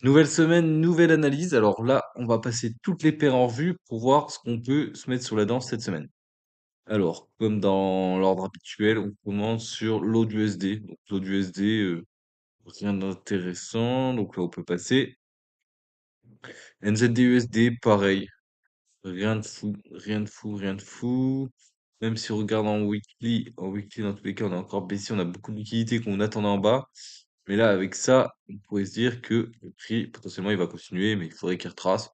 Nouvelle semaine, nouvelle analyse. Alors là, on va passer toutes les paires en revue pour voir ce qu'on peut se mettre sur la dent cette semaine. Alors, comme dans l'ordre habituel, on commence sur l'AUD-USD. Donc l'AUD-USD, rien d'intéressant. Donc là, on peut passer. NZD-USD, pareil. Rien de fou, rien de fou, rien de fou. Même si on regarde en weekly, dans tous les cas, on a encore baissé. On a beaucoup de liquidités qu'on attendait en bas. Mais là, avec ça, on pourrait se dire que le prix, potentiellement, il va continuer, mais il faudrait qu'il retrace.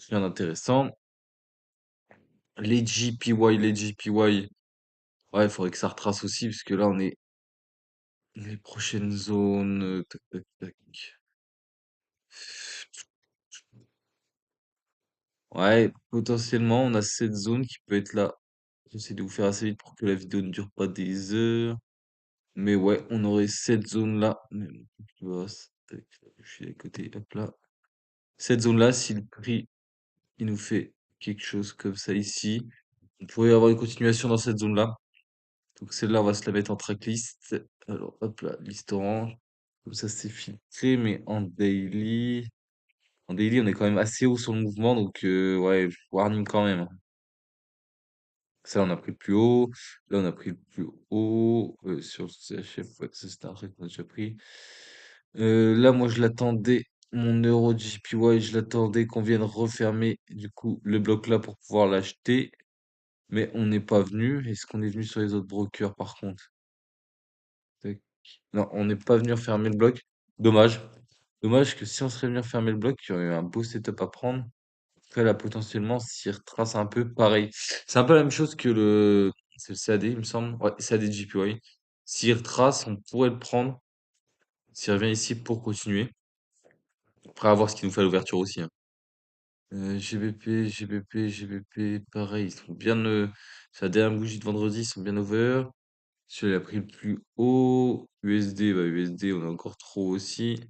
Rien d'intéressant. Les JPY, ouais, il faudrait que ça retrace aussi, parce que là, on est les prochaines zones. Tac, tac, tac. Ouais, potentiellement, on a cette zone qui peut être là. J'essaie de vous faire assez vite pour que la vidéo ne dure pas des heures. Mais ouais, on aurait cette zone-là. Mais bon, tu vois, tac, je suis à côté, hop là. Cette zone-là, si le prix, il nous fait quelque chose comme ça ici, on pourrait avoir une continuation dans cette zone-là. Donc celle-là, on va se la mettre en tracklist. Alors, hop là, liste orange. Comme ça, c'est filtré, mais en daily, on est quand même assez haut sur le mouvement, donc ouais, warning quand même, hein. Ça, on a pris le plus haut. Là, on a pris le plus haut. Sur le CHF, ouais, ça c'était un truc qu'on a déjà pris. Là, moi, je l'attendais. Mon euro JPY, je l'attendais qu'on vienne refermer du coup le bloc là pour pouvoir l'acheter. Mais on n'est pas venu. Est-ce qu'on est venu sur les autres brokers par contre? Tac. Non, on n'est pas venu refermer le bloc. Dommage. Dommage que si on serait venu refermer le bloc, il y aurait eu un beau setup à prendre. Après, là, potentiellement, s'il retrace un peu, pareil. C'est un peu la même chose que c'est le CAD, il me semble. Ouais, CAD GPY. S'il retrace, on pourrait le prendre. S'il revient ici pour continuer. Après, à voir ce qu'il nous fait à l'ouverture aussi, hein. GBP, pareil. Ils sont bien, c'est la dernière bougie de vendredi, ils sont bien over. Celui-là a pris le plus haut. USD, bah USD, on est encore trop aussi.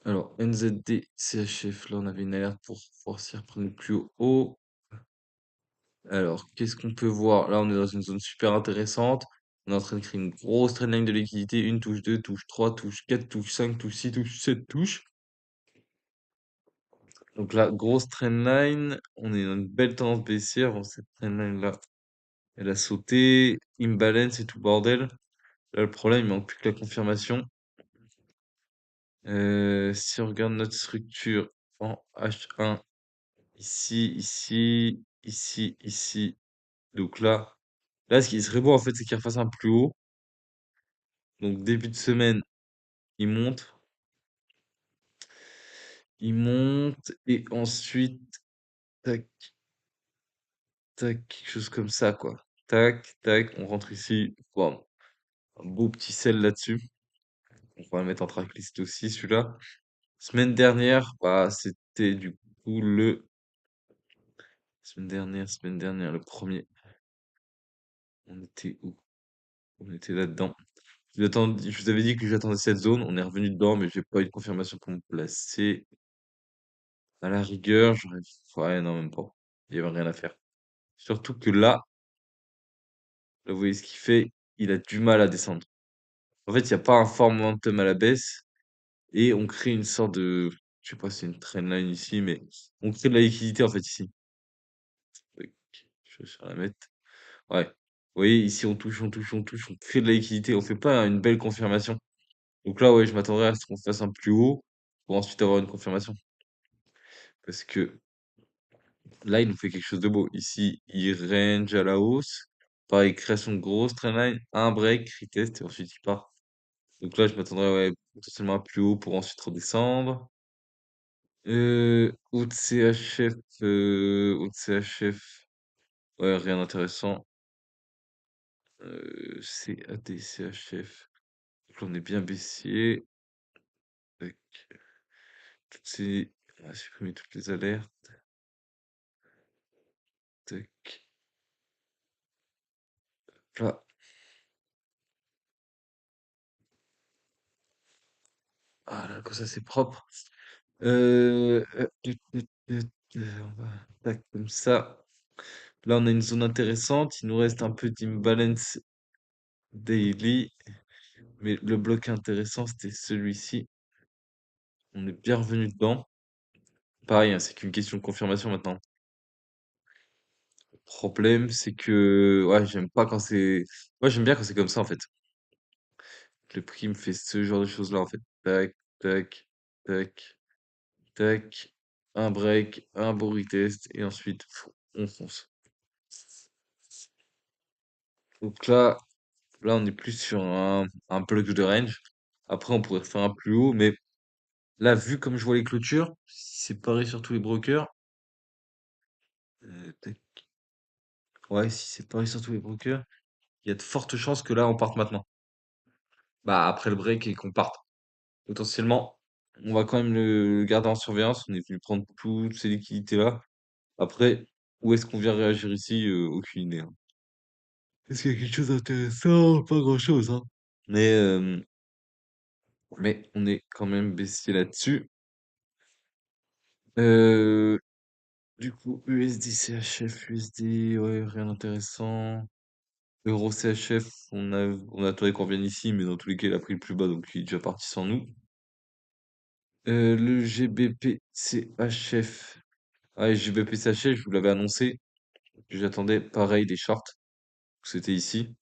Alors, NZD, CHF, là, on avait une alerte pour pouvoir s'y reprendre le plus haut. Alors, qu'est-ce qu'on peut voir? Là, on est dans une zone super intéressante. On est en train de créer une grosse trendline de liquidité. Une touche, deux touches, trois touches, quatre touches, cinq touches, six touches, sept touches. Donc là, grosse trendline. On est dans une belle tendance baissière. Bon, cette trendline-là, elle a sauté. Imbalance et tout le bordel. Là, le problème, il manque plus que la confirmation. Si on regarde notre structure en H1, ici, ici, ici, ici. Donc là, ce qui serait beau, en fait, c'est qu'il refasse un plus haut. Donc, début de semaine, il monte. Il monte. Et ensuite, tac, tac, quelque chose comme ça, quoi. Tac, tac, on rentre ici. Bon, un beau petit sel là-dessus. On va le mettre en tracklist aussi, celui-là. Semaine dernière, bah, c'était du coup semaine dernière, le premier. On était où? On était là-dedans. Je vous avais dit que j'attendais cette zone. On est revenu dedans, mais j'ai pas eu de confirmation pour me placer. À la rigueur, j'aurais. Ouais, non, même pas. Il y avait rien à faire. Surtout que là, vous voyez ce qu'il fait. Il a du mal à descendre. En fait, il n'y a pas un fort momentum à la baisse. Et on crée une sorte de. Je sais pas si c'est une trendline ici, mais on crée de la liquidité en fait ici. Tac, je vais sur la mettre. Ouais. Vous voyez, ici on touche, on touche, on touche, on crée de la liquidité. On fait pas une belle confirmation. Donc là, ouais, je m'attendrais à ce qu'on fasse un plus haut pour ensuite avoir une confirmation. Parce que là, il nous fait quelque chose de beau. Ici, il range à la hausse. Pareil, création de grosse trendline, un break, retest, et ensuite il part. Donc là, je m'attendrais ouais, potentiellement à plus haut pour ensuite redescendre. Haute CHF, haute CHF, ouais, rien d'intéressant. CAD, CHF. Donc là, on est bien baissier. Tac. On va supprimer toutes les alertes. Tac. Là. Ah là, comme ça, c'est propre. On va tac, comme ça. Là, on a une zone intéressante. Il nous reste un peu d'imbalance daily. Mais le bloc intéressant, c'était celui-ci. On est bien revenu dedans. Pareil, hein, c'est qu'une question de confirmation maintenant. Le problème, c'est que ouais, j'aime pas quand c'est. Ouais, j'aime bien quand c'est comme ça en fait. Le prix me fait ce genre de choses-là en fait. Tac, tac, tac, tac. Un break, un beau retest, et ensuite, on fonce. Donc là, on est plus sur un bloc de range. Après, on pourrait faire un plus haut, mais là, vu comme je vois les clôtures, si c'est pareil sur tous les brokers. Tac. Ouais, si c'est pareil sur tous les brokers, il y a de fortes chances que là, on parte maintenant. Bah, après le break et qu'on parte. Potentiellement, on va quand même le garder en surveillance. On est venu prendre toutes ces liquidités-là. Après, où est-ce qu'on vient réagir ici? Aucune idée, hein. Est-ce qu'il y a quelque chose d'intéressant? Pas grand-chose, hein. Mais, euh, mais on est quand même baissier là-dessus. Euh, du coup, USD, CHF, USD, ouais, rien d'intéressant. Euro CHF, on attendait qu'on vienne ici, mais dans tous les cas, il a pris le plus bas, donc il est déjà parti sans nous. Le GBP CHF. Ah, GBP CHF, je vous l'avais annoncé. J'attendais pareil des shorts. C'était ici.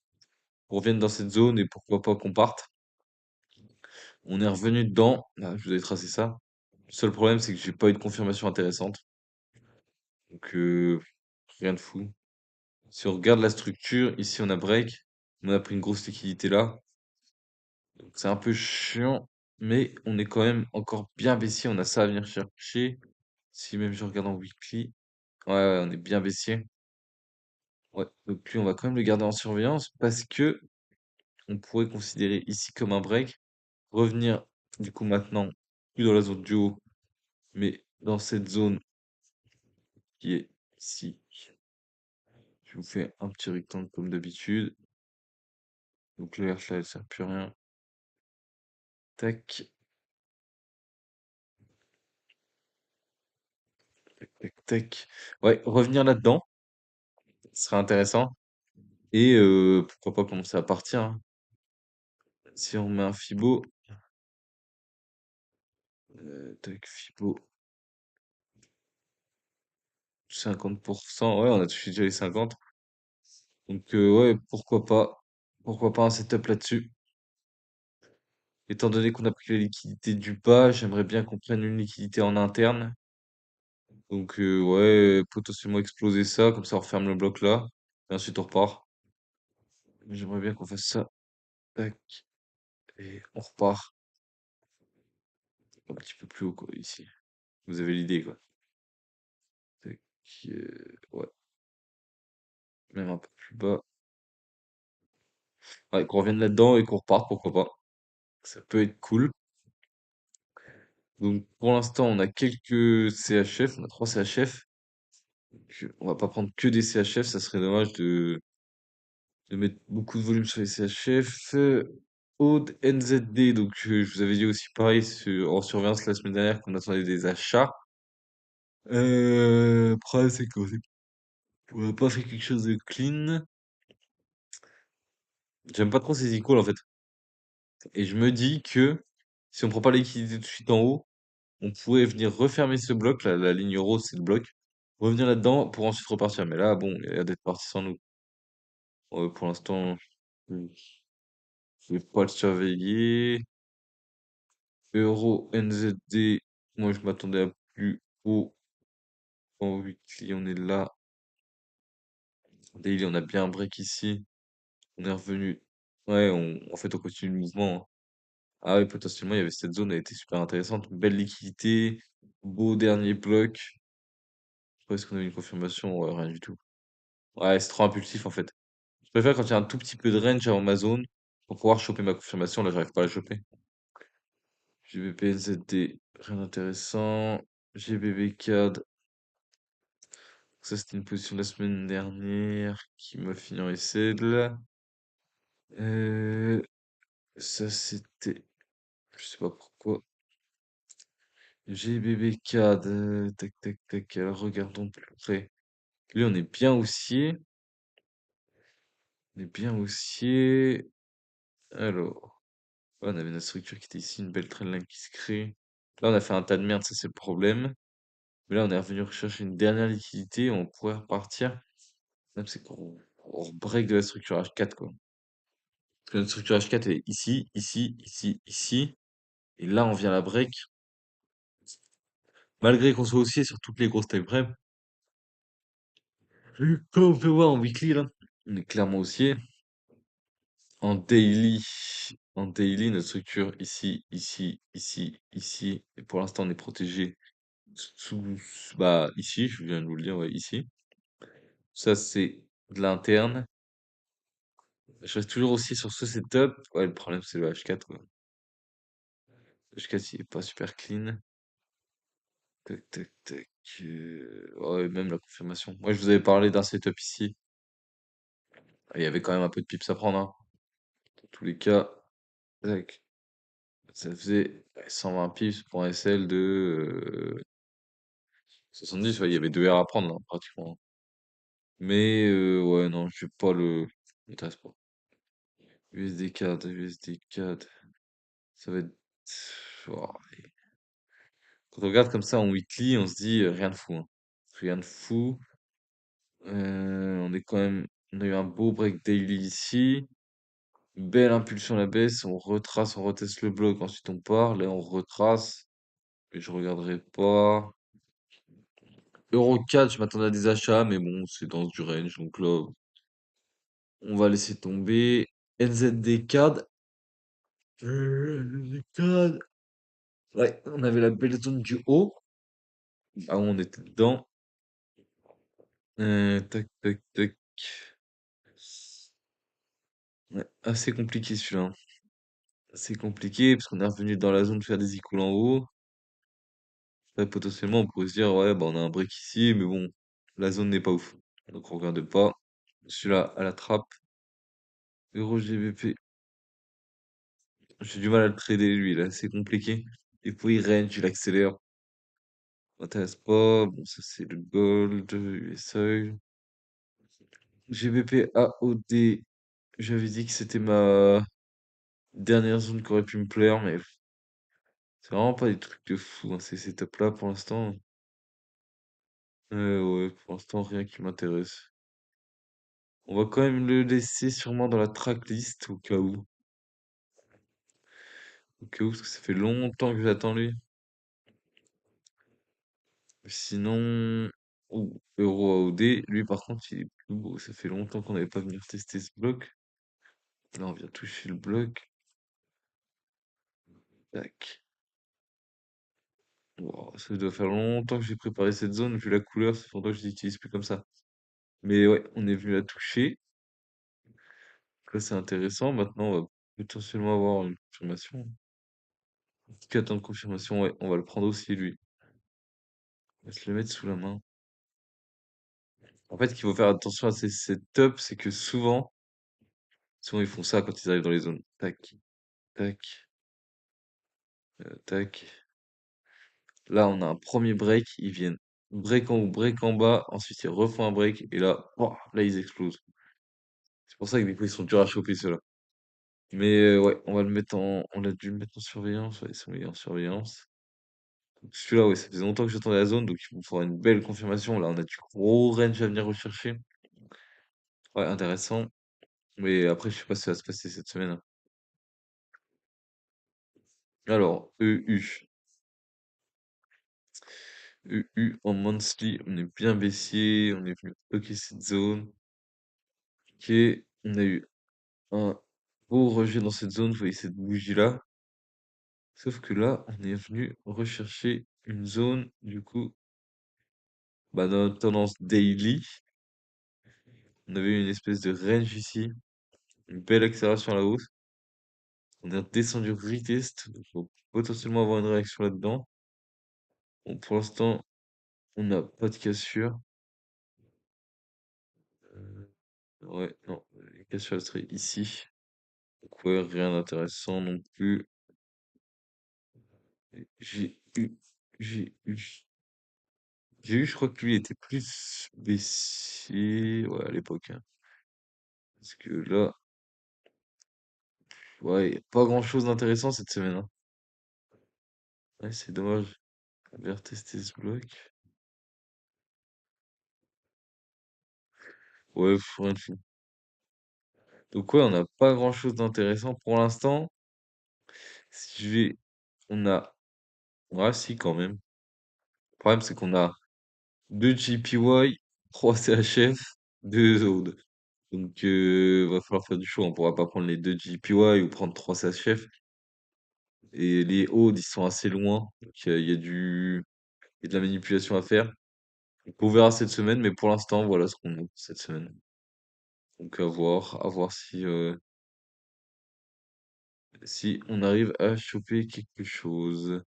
On revienne dans cette zone et pourquoi pas qu'on parte. On est revenu dedans. Ah, je vous avais tracé ça. Le seul problème, c'est que j'ai pas eu de confirmation intéressante. Donc, rien de fou. Si on regarde la structure, ici on a break. On a pris une grosse liquidité là. Donc c'est un peu chiant. Mais on est quand même encore bien baissier. On a ça à venir chercher. Si même je regarde en weekly. Ouais, ouais, on est bien baissier. Ouais. Donc lui, on va quand même le garder en surveillance parce que on pourrait considérer ici comme un break. Revenir du coup maintenant plus dans la zone du haut, mais dans cette zone qui est ici. Je vous fais un petit rectangle comme d'habitude. Donc le RH là, elle sert plus à rien. Tac, tac, tac, tac. Ouais, revenir là-dedans, ce serait intéressant. Et pourquoi pas commencer à partir, hein. Si on met un Fibo, tac, Fibo 50%. Ouais, on a touché déjà les 50. Donc ouais, pourquoi pas. Pourquoi pas un setup là-dessus. Étant donné qu'on a pris la liquidité du bas, j'aimerais bien qu'on prenne une liquidité en interne. Donc ouais, potentiellement exploser ça, comme ça on referme le bloc là. Et ensuite on repart. J'aimerais bien qu'on fasse ça. Tac. Et on repart un petit peu plus haut quoi, ici. Vous avez l'idée quoi. Tac. Ouais, même un peu plus bas. Ouais, qu'on revienne là-dedans et qu'on reparte, pourquoi pas. Ça peut être cool. Donc pour l'instant on a quelques CHF, on a 3 CHF. On va pas prendre que des CHF, ça serait dommage de mettre beaucoup de volume sur les CHF. Aude NZD, donc je vous avais dit aussi pareil en surveillance la semaine dernière qu'on attendait des achats. Le problème c'est qu'on n'a pas fait quelque chose de clean. J'aime pas trop ces equals en fait. Et je me dis que si on prend pas l'équilibre tout de suite en haut, on pourrait venir refermer ce bloc, la ligne rose c'est le bloc, revenir là-dedans pour ensuite repartir. Mais là, bon, il a l'air d'être parti sans nous. Ouais, pour l'instant, je vais pas le surveiller. Euro NZD, moi je m'attendais à plus haut en weekly, on est là. Daily, on a bien un break ici. On est revenu. Ouais, en fait, on continue le mouvement, hein. Ah ouais, potentiellement, il y avait cette zone, elle était super intéressante. Belle liquidité, beau dernier bloc. Est-ce qu'on a une confirmation? Ouais, rien du tout. Ouais, c'est trop impulsif en fait. Je préfère quand il y a un tout petit peu de range avant ma zone pour pouvoir choper ma confirmation. Là, j'arrive pas à la choper. GBP, NZD, rien d'intéressant. GBB CAD. Ça, c'était une position de la semaine dernière qui m'a fini en SL. Euh, ça, c'était. Je sais pas pourquoi. GBB CAD. Tac, tac, tac. Alors, regardons de plus près. Lui, on est bien haussier. On est bien haussier. Alors. Ouais, on avait notre structure qui était ici, une belle trendline qui se crée. Là, on a fait un tas de merde, ça c'est le problème. Mais là, on est revenu rechercher une dernière liquidité, on pourrait repartir. Le problème, c'est qu'on break de la structure H4, quoi. Parce que notre structure H4 elle est ici, ici, ici, ici. Et là, on vient la break. Malgré qu'on soit haussier sur toutes les grosses time frames. Comme on peut voir en weekly, là, on est clairement haussier. En daily, notre structure ici, ici, ici, ici. Et pour l'instant, on est protégé bah, ici, je viens de vous le dire, ouais, ici. Ça, c'est de l'interne. Je reste toujours aussi sur ce setup. Ouais, le problème, c'est le H4, quoi. Le H4, il est pas super clean. Tac, tac, tac. Ouais, même la confirmation. Moi, je vous avais parlé d'un setup ici. Il y avait quand même un peu de pips à prendre, hein. Dans tous les cas, tac. Ça faisait 120 pips pour un SL de 70. Ouais, il y avait 2 R à prendre, là, pratiquement. Mais, ouais, non, je vais pas le. Ça m'intéresse pas. USD CAD, USD CAD. Ça va être. Ouah, quand on regarde comme ça en weekly, on se dit rien de fou, hein. Rien de fou. On est quand même. On a eu un beau break daily ici. Belle impulsion à la baisse. On retrace, on reteste le bloc. Ensuite, on part. Là, on retrace. Mais je regarderai pas. Euro 4, je m'attendais à des achats, mais bon, c'est dans du range. Donc là, on va laisser tomber. NZD CAD. NZD CAD. Ouais, on avait la belle zone du haut. Ah, on était dedans. Tac, tac, tac. Ouais, assez compliqué celui-là, hein. Assez compliqué parce qu'on est revenu dans la zone de faire des icônes en haut. Là, potentiellement, on pourrait se dire, ouais, bah, on a un break ici, mais bon, la zone n'est pas ouf. Donc, on regarde pas. Celui-là, à la trappe. Euro GBP. J'ai du mal à le trader, lui, là, c'est compliqué. Et puis, il range, il accélère. M'intéresse pas. Bon, ça, c'est le gold, USA. GBP AOD. J'avais dit que c'était ma dernière zone qui aurait pu me plaire, mais c'est vraiment pas des trucs de fou, hein, ces setups-là pour l'instant. Ouais, pour l'instant, rien qui m'intéresse. On va quand même le laisser sûrement dans la tracklist au cas où. Au cas où, parce que ça fait longtemps que j'attends lui. Sinon, ou Euro AOD, lui par contre, il est plus beau. Ça fait longtemps qu'on n'avait pas venu tester ce bloc. Là, on vient toucher le bloc. Tac. Wow, ça doit faire longtemps que j'ai préparé cette zone, vu la couleur, c'est pour ça que je l'utilise plus comme ça. Mais ouais, on est venu la toucher. Donc là, c'est intéressant. Maintenant, on va potentiellement avoir une confirmation. Qui attend de confirmation, ouais, on va le prendre aussi, lui. On va se le mettre sous la main. En fait, ce qu'il faut faire attention à ces setups, c'est que souvent ils font ça quand ils arrivent dans les zones. Tac, tac, tac. Là, on a un premier break, ils viennent break en haut, break en bas, ensuite ils refont un break, et là, ouah, là ils explosent. C'est pour ça que des fois ils sont durs à choper ceux-là. Mais ouais, on a dû le mettre en surveillance, ouais, ils sont mis en surveillance. Celui-là, ouais, ça faisait longtemps que j'attendais la zone, donc il me faudra une belle confirmation. Là, on a du gros range à venir rechercher. Ouais, intéressant. Mais après, je sais pas si ça va se passer cette semaine, hein. Alors, EU. EU en monthly, on est bien baissier, on est venu bloquer cette zone. Ok, on a eu un beau rejet dans cette zone, vous voyez cette bougie-là. Sauf que là, on est venu rechercher une zone, du coup, bah, dans notre tendance daily. On avait eu une espèce de range ici, une belle accélération à la hausse. On est descendu retest, donc faut potentiellement avoir une réaction là-dedans. Bon, pour l'instant, on n'a pas de cassure. Ouais, non, les cassures elles seraient ici. Donc ouais, rien d'intéressant non plus. J'ai eu, j'ai eu, je crois que lui était plus baissier, ouais, à l'époque, hein. Parce que là, ouais, y a pas grand-chose d'intéressant cette semaine, hein. Ouais, c'est dommage. On va retester ce bloc. Ouais, rien de fou. Donc ouais, on n'a pas grand-chose d'intéressant pour l'instant. Si je vais... On a... Ouais, si, quand même. Le problème, c'est qu'on a 2 GPY, 3 CHF, 2 Zod. Donc, va falloir faire du choix. On pourra pas prendre les 2 GPY ou prendre 3 CHF. Et les Audes, ils sont assez loin. Donc, il y a de la manipulation à faire. Donc, on verra cette semaine, mais pour l'instant, voilà ce qu'on a cette semaine. Donc, à voir si, si on arrive à choper quelque chose.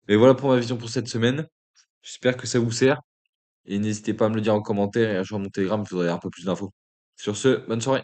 Mais voilà pour ma vision pour cette semaine. J'espère que ça vous sert. Et n'hésitez pas à me le dire en commentaire et à joindre mon Telegram, je voudrais un peu plus d'infos. Sur ce, bonne soirée.